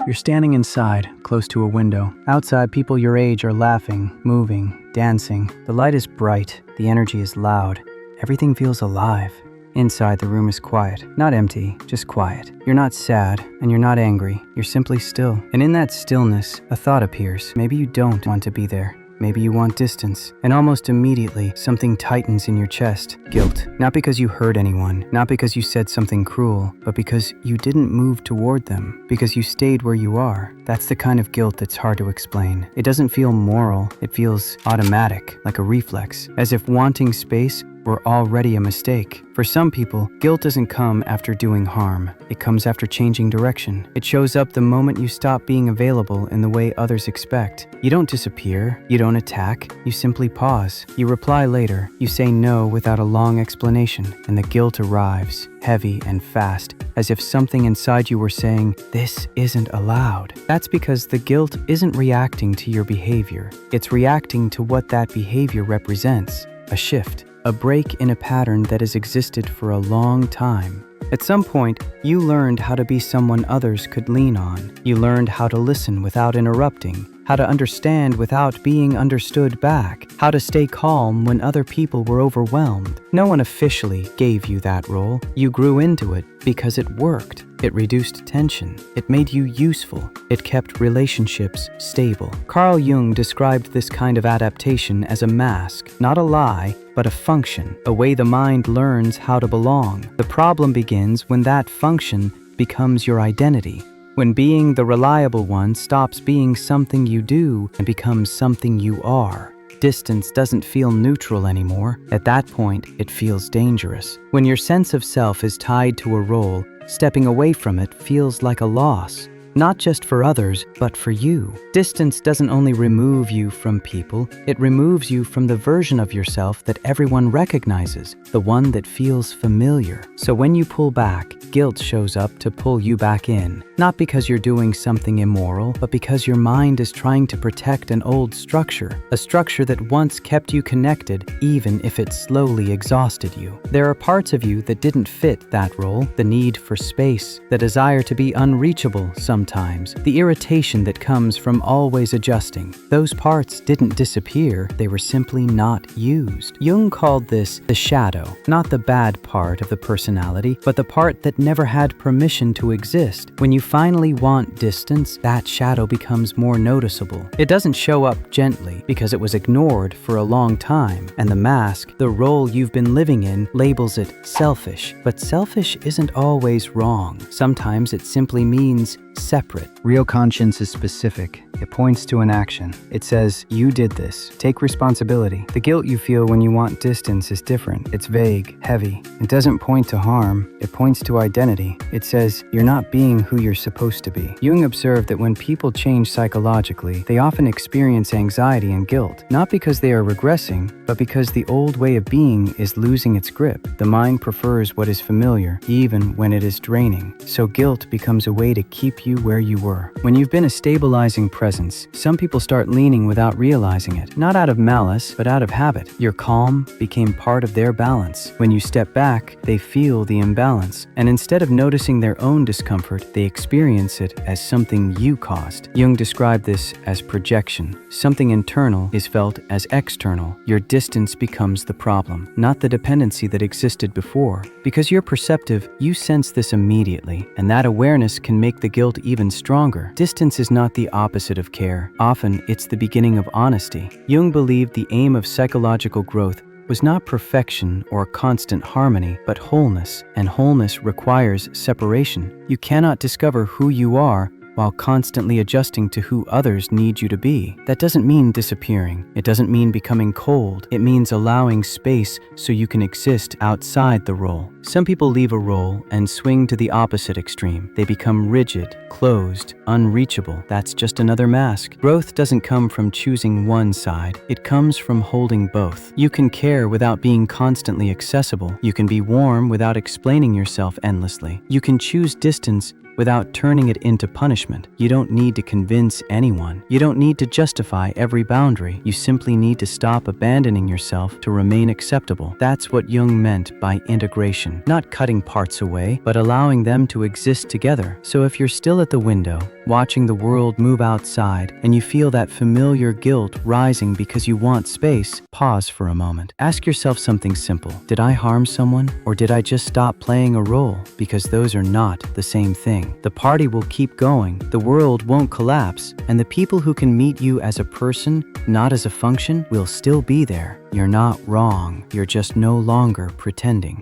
You're standing inside, close to a window. Outside, people your age are laughing, moving, dancing. The light is bright, the energy is loud. Everything feels alive. Inside, the room is quiet. Not empty, just quiet. You're not sad, and you're not angry. You're simply still. And in that stillness, a thought appears. Maybe you don't want to be there. Maybe you want distance. And almost immediately, something tightens in your chest. Guilt. Not because you hurt anyone, not because you said something cruel, but because you didn't move toward them, because you stayed where you are. That's the kind of guilt that's hard to explain. It doesn't feel moral, it feels automatic, like a reflex, as if wanting space were already a mistake. For some people, guilt doesn't come after doing harm. It comes after changing direction. It shows up the moment you stop being available in the way others expect. You don't disappear. You don't attack. You simply pause. You reply later. You say no without a long explanation. And the guilt arrives, heavy and fast, as if something inside you were saying, "This isn't allowed." That's because the guilt isn't reacting to your behavior. It's reacting to what that behavior represents. A shift. A break in a pattern that has existed for a long time. At some point, you learned how to be someone others could lean on. You learned how to listen without interrupting, how to understand without being understood back, how to stay calm when other people were overwhelmed. No one officially gave you that role. You grew into it because it worked. It reduced tension. It made you useful. It kept relationships stable. Carl Jung described this kind of adaptation as a mask, not a lie, but a function, a way the mind learns how to belong. The problem begins when that function becomes your identity. When being the reliable one stops being something you do and becomes something you are. Distance doesn't feel neutral anymore. At that point, it feels dangerous. When your sense of self is tied to a role, stepping away from it feels like a loss. Not just for others, but for you. Distance doesn't only remove you from people, it removes you from the version of yourself that everyone recognizes, the one that feels familiar. So when you pull back, guilt shows up to pull you back in. Not because you're doing something immoral, but because your mind is trying to protect an old structure, a structure that once kept you connected, even if it slowly exhausted you. There are parts of you that didn't fit that role, the need for space, the desire to be unreachable sometimes, the irritation that comes from always adjusting. Those parts didn't disappear, they were simply not used. Jung called this the shadow, not the bad part of the personality, but the part that never had permission to exist. When you finally want distance, that shadow becomes more noticeable. It doesn't show up gently because it was ignored for a long time, and the mask, the role you've been living in, labels it selfish. But selfish isn't always wrong. Sometimes it simply means separate. Real conscience is specific. It points to an action. It says, you did this. Take responsibility. The guilt you feel when you want distance is different. It's vague, heavy. It doesn't point to harm. It points to identity. It says, you're not being who you're supposed to be. Jung observed that when people change psychologically, they often experience anxiety and guilt, not because they are regressing, but because the old way of being is losing its grip. The mind prefers what is familiar, even when it is draining. So guilt becomes a way to keep you where you were. When you've been a stabilizing presence, some people start leaning without realizing it, not out of malice, but out of habit. Your calm became part of their balance. When you step back, they feel the imbalance, and instead of noticing their own discomfort, they experience it as something you caused. Jung described this as projection. Something internal is felt as external. Your distance becomes the problem, not the dependency that existed before. Because you're perceptive, you sense this immediately, and that awareness can make the guilt even stronger. Distance is not the opposite of care. Often, it's the beginning of honesty. Jung believed the aim of psychological growth was not perfection or constant harmony, but wholeness, and wholeness requires separation. You cannot discover who you are while constantly adjusting to who others need you to be. That doesn't mean disappearing. It doesn't mean becoming cold. It means allowing space so you can exist outside the role. Some people leave a role and swing to the opposite extreme. They become rigid, closed, unreachable. That's just another mask. Growth doesn't come from choosing one side. It comes from holding both. You can care without being constantly accessible. You can be warm without explaining yourself endlessly. You can choose distance without turning it into punishment. You don't need to convince anyone. You don't need to justify every boundary. You simply need to stop abandoning yourself to remain acceptable. That's what Jung meant by integration. Not cutting parts away, but allowing them to exist together. So if you're still at the window, watching the world move outside, and you feel that familiar guilt rising because you want space, pause for a moment. Ask yourself something simple. Did I harm someone, or did I just stop playing a role? Because those are not the same thing. The party will keep going, the world won't collapse, and the people who can meet you as a person, not as a function, will still be there. You're not wrong. You're just no longer pretending.